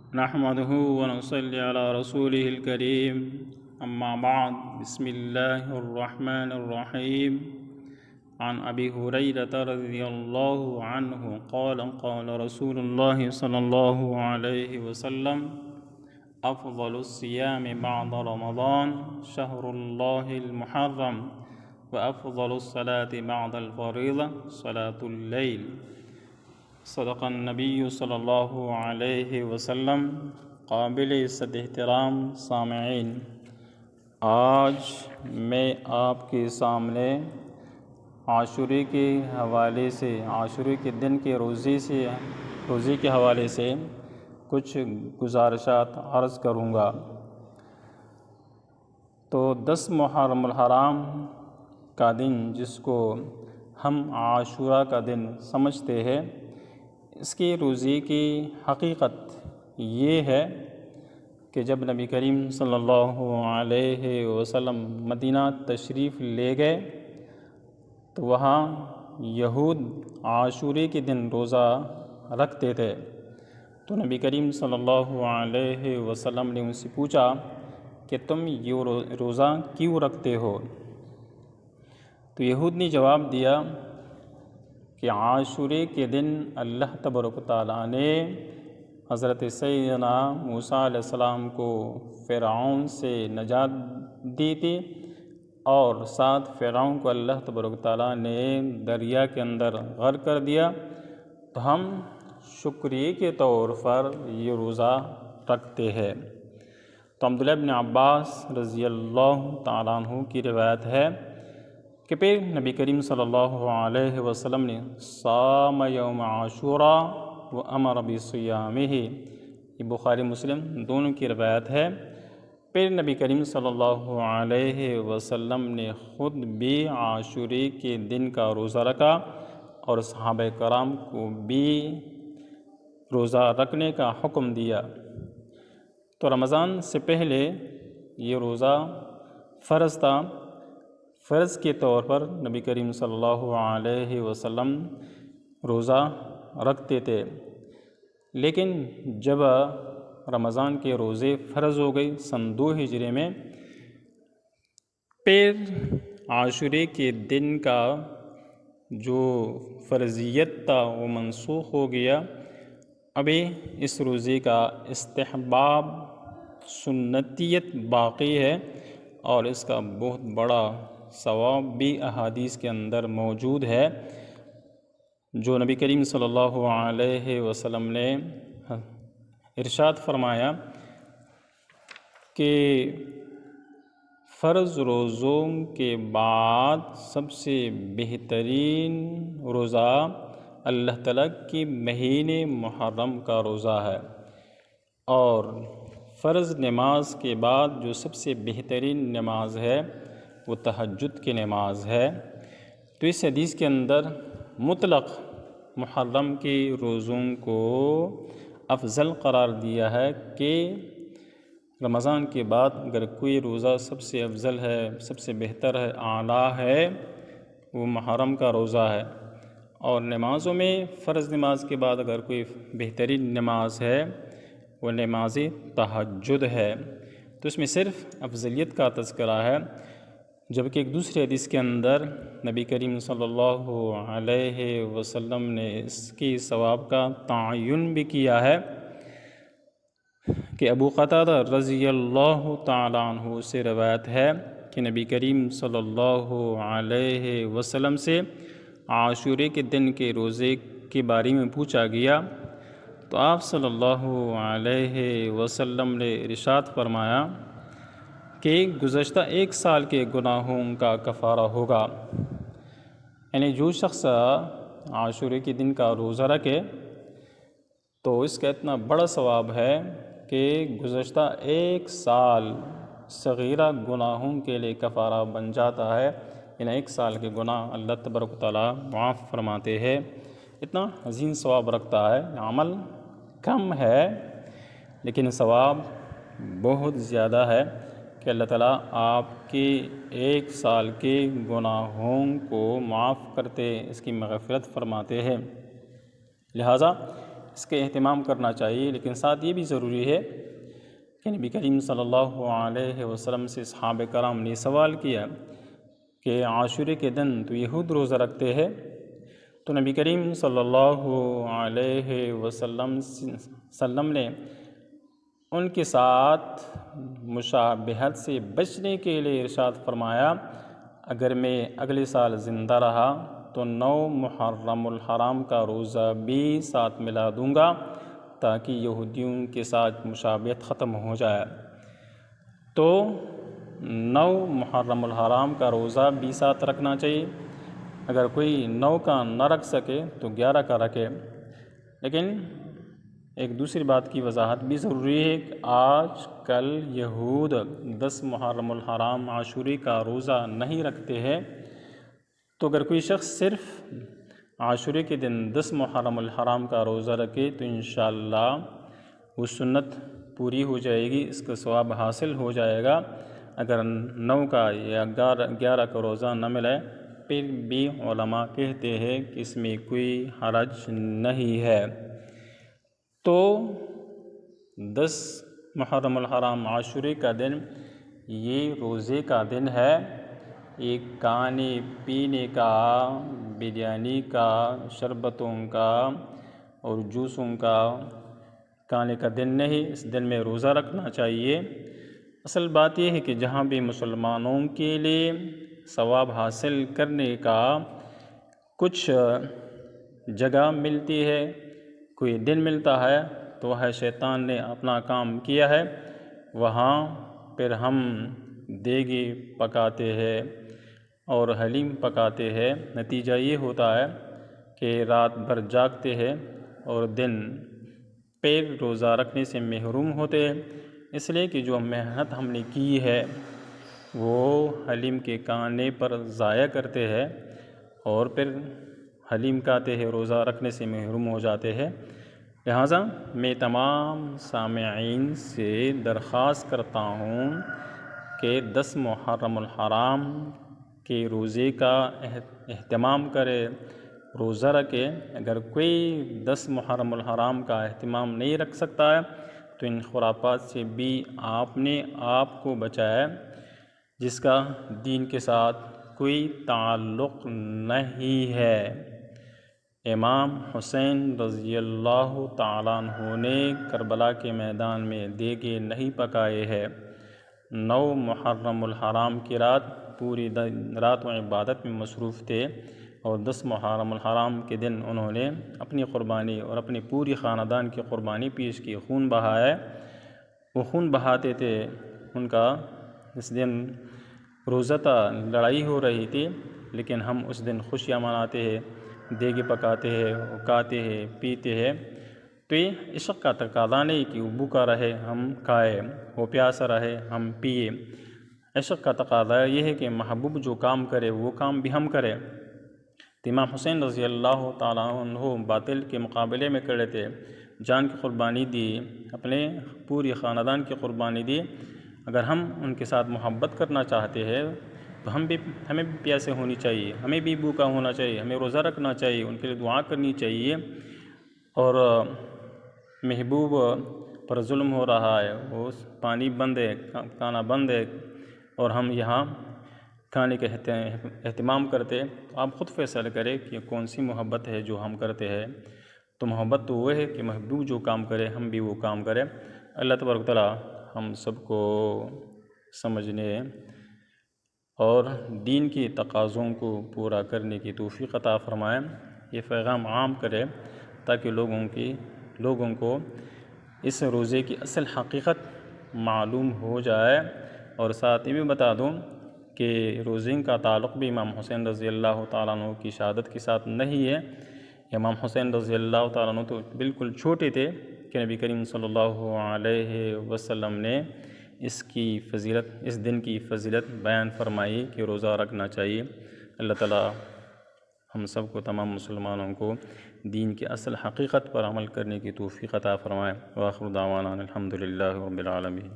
نحمده ونصلي على رسوله الكريم أما بعد بسم الله الرحمن الرحيم عن أبي هريرة رضي الله عنه قال قال رسول الله صلى الله عليه وسلم أفضل الصيام بعد رمضان شهر الله المحرم وأفضل الصلاة بعد الفريضة صلاة الليل صدق النبی صلی اللہ علیہ وسلم۔ قابل عزت احترام سامعین، آج میں آپ کے سامنے عاشورے کے حوالے سے، عاشورے کے دن کے روزے کے حوالے سے کچھ گزارشات عرض کروں گا۔ تو 10 محرم الحرام کا دن، جس کو ہم عاشورہ کا دن سمجھتے ہیں، اس کے روزے کی حقیقت یہ ہے کہ جب نبی کریم صلی اللہ علیہ وسلم مدینہ تشریف لے گئے تو وہاں یہود عاشورے کے دن روزہ رکھتے تھے، تو نبی کریم صلی اللہ علیہ وسلم نے ان سے پوچھا کہ تم یہ روزہ کیوں رکھتے ہو؟ تو یہود نے جواب دیا کہ عاشورے کے دن اللہ تبارک و تعالیٰ نے حضرت سیدنا موسیٰ علیہ السلام کو فرعون سے نجات دی تھی، اور ساتھ فرعون کو اللہ تبارک و تعالیٰ نے دریا کے اندر غرق کر دیا، تو ہم شکریہ کے طور پر یہ روزہ رکھتے ہیں۔ تو عبداللہ بن عباس رضی اللہ تعالیٰ عنہ کی روایت ہے کہ پھر نبی کریم صلی اللہ علیہ وسلم نے صام یوم عاشوراء و امر بصیامہ، یہ بخاری مسلم دونوں کی روایت ہے۔ پھر نبی کریم صلی اللہ علیہ وسلم نے خود بھی عاشورے کے دن کا روزہ رکھا اور صحابہ کرام کو بھی روزہ رکھنے کا حکم دیا۔ تو رمضان سے پہلے یہ روزہ فرض تھا، فرض کے طور پر نبی کریم صلی اللہ علیہ وسلم روزہ رکھتے تھے، لیکن جب رمضان کے روزے فرض ہو گئی سن 2 ہجری میں، پھر عاشورے کے دن کا جو فرضیت تھا وہ منسوخ ہو گیا۔ ابھی اس روزے کا استحباب، سنتیت باقی ہے، اور اس کا بہت بڑا ثواب بھی احادیث کے اندر موجود ہے، جو نبی کریم صلی اللہ علیہ وسلم نے ارشاد فرمایا کہ فرض روزوں کے بعد سب سے بہترین روزہ اللہ تعالیٰ کے مہینے محرم کا روزہ ہے، اور فرض نماز کے بعد جو سب سے بہترین نماز ہے وہ تہجد کی نماز ہے۔ تو اس حدیث کے اندر مطلق محرم کے روزوں کو افضل قرار دیا ہے کہ رمضان کے بعد اگر کوئی روزہ سب سے افضل ہے، سب سے بہتر ہے، اعلیٰ ہے، وہ محرم کا روزہ ہے۔ اور نمازوں میں فرض نماز کے بعد اگر کوئی بہترین نماز ہے وہ نماز تہجد ہے، تو اس میں صرف افضلیت کا تذکرہ ہے، جبکہ ایک دوسری حدیث کے اندر نبی کریم صلی اللہ علیہ وسلم نے اس کی ثواب کا تعین بھی کیا ہے کہ ابو قتادہ رضی اللہ تعالیٰ عنہ سے روایت ہے کہ نبی کریم صلی اللہ علیہ وسلم سے عاشورے کے دن کے روزے کے بارے میں پوچھا گیا، تو آپ صلی اللہ علیہ وسلم نے ارشاد فرمایا کہ گزشتہ 1 سال کے گناہوں کا کفارہ ہوگا، یعنی جو شخص عاشورے کے دن کا روزہ رکھے تو اس کا اتنا بڑا ثواب ہے کہ گزشتہ 1 سال صغیرہ گناہوں کے لیے کفارہ بن جاتا ہے، یعنی 1 سال کے گناہ اللہ تبارک و تعالیٰ معاف فرماتے ہیں۔ اتنا عظیم ثواب رکھتا ہے، عمل کم ہے لیکن ثواب بہت زیادہ ہے کہ اللہ تعالیٰ آپ کے 1 سال کے گناہوں کو معاف کرتے، اس کی مغفرت فرماتے ہیں۔ لہٰذا اس کے اہتمام کرنا چاہیے، لیکن ساتھ یہ بھی ضروری ہے کہ نبی کریم صلی اللہ علیہ وسلم سے صحابہ کرام نے سوال کیا کہ عاشورے کے دن تو یہود روزہ رکھتے ہیں، تو نبی کریم صلی اللہ علیہ وسلم نے ان کے ساتھ مشابہت سے بچنے کے لیے ارشاد فرمایا، اگر میں اگلے سال زندہ رہا تو 9 محرم الحرام کا روزہ بھی ساتھ ملا دوں گا تاکہ یہودیوں کے ساتھ مشابہت ختم ہو جائے۔ تو 9 محرم الحرام کا روزہ بھی ساتھ رکھنا چاہیے، اگر کوئی 9 کا نہ رکھ سکے تو 11 کا رکھے۔ لیکن ایک دوسری بات کی وضاحت بھی ضروری ہے کہ آج کل یہود 10 محرم الحرام عاشورے کا روزہ نہیں رکھتے ہیں، تو اگر کوئی شخص صرف عاشورے کے دن 10 محرم الحرام کا روزہ رکھے تو انشاءاللہ وہ سنت پوری ہو جائے گی، اس کا ثواب حاصل ہو جائے گا۔ اگر 9 کا یا 11 کا روزہ نہ ملے پھر بھی علماء کہتے ہیں کہ اس میں کوئی حرج نہیں ہے۔ تو 10 محرم الحرام عاشورے کا دن یہ روزے کا دن ہے، ایک کھانے پینے کا، بریانی کا، شربتوں کا اور جوسوں کا کھانے کا دن نہیں، اس دن میں روزہ رکھنا چاہیے۔ اصل بات یہ ہے کہ جہاں بھی مسلمانوں کے لیے ثواب حاصل کرنے کا کچھ جگہ ملتی ہے، کوئی دن ملتا ہے، تو وہ شیطان نے اپنا کام کیا ہے، وہاں پھر ہم دیگی پکاتے ہیں اور حلیم پکاتے ہیں۔ نتیجہ یہ ہوتا ہے کہ رات بھر جاگتے ہیں اور دن پھر روزہ رکھنے سے محروم ہوتے ہیں، اس لیے کہ جو محنت ہم نے کی ہے وہ حلیم کے کھانے پر ضائع کرتے ہیں اور پھر حلیم کھاتے ہیں، روزہ رکھنے سے محروم ہو جاتے ہیں۔ لہٰذا میں تمام سامعین سے درخواست کرتا ہوں کہ 10 محرم الحرام کے روزے کا اہتمام کرے، روزہ رکھے۔ اگر کوئی 10 محرم الحرام کا اہتمام نہیں رکھ سکتا ہے تو ان خرافات سے بھی آپ نے آپ کو بچایا، جس کا دین کے ساتھ کوئی تعلق نہیں ہے۔ امام حسین رضی اللہ تعالیٰ عنہ نے کربلا کے میدان میں دیگے نہیں پکائے ہیں۔ 9 محرم الحرام کی رات پوری رات و عبادت میں مصروف تھے، اور 10 محرم الحرام کے دن انہوں نے اپنی قربانی اور اپنی پوری خاندان کی قربانی پیش کی، خون بہایا۔ وہ خون بہاتے تھے، ان کا اس دن روزہ تھا، لڑائی ہو رہی تھی، لیکن ہم اس دن خوشیاں مناتے ہیں، دیگے پکاتے ہیں، کھاتے ہیں، پیتے ہیں۔ تو یہ عشق کا تقاضا نہیں کہ وہ بھوکا رہے ہم کھائے، وہ پیاسا رہے ہم پیے۔ عشق کا تقاضا یہ ہے کہ محبوب جو کام کرے وہ کام بھی ہم کریں۔ تو امام حسین رضی اللہ تعالیٰ عنہ باطل کے مقابلے میں کھڑے تھے، جان کی قربانی دی، اپنے پوری خاندان کی قربانی دی۔ اگر ہم ان کے ساتھ محبت کرنا چاہتے ہیں تو ہمیں بھی پیاسے ہونی چاہیے، ہمیں بھی بھوکا ہونا چاہیے، ہمیں روزہ رکھنا چاہیے، ان کے لیے دعا کرنی چاہیے۔ اور محبوب پر ظلم ہو رہا ہے، وہ پانی بند ہے، کھانا بند ہے، اور ہم یہاں کھانے کا اہتمام کرتے، تو آپ خود فیصلہ کریں کہ کون سی محبت ہے جو ہم کرتے ہیں۔ تو محبت تو وہ ہے کہ محبوب جو کام کرے ہم بھی وہ کام کریں۔ اللہ تبارک و تعالیٰ ہم سب کو سمجھنے اور دین کی تقاضوں کو پورا کرنے کی توفیق عطا فرمائے، یہ پیغام عام کرے تاکہ لوگوں کو اس روزے کی اصل حقیقت معلوم ہو جائے۔ اور ساتھ یہ بھی بتا دوں کہ روزے کا تعلق بھی امام حسین رضی اللہ تعالیٰ عنہ کی شہادت کے ساتھ نہیں ہے۔ امام حسین رضی اللہ تعالیٰ عنہ تو بالکل چھوٹے تھے کہ نبی کریم صلی اللہ علیہ وسلم نے اس دن کی فضیلت بیان فرمائی کہ روزہ رکھنا چاہیے۔ اللہ تعالیٰ ہم سب کو، تمام مسلمانوں کو دین کی اصل حقیقت پر عمل کرنے کی توفیق عطا فرمائے۔ وآخر دعوانا الحمدللہ رب العالمین۔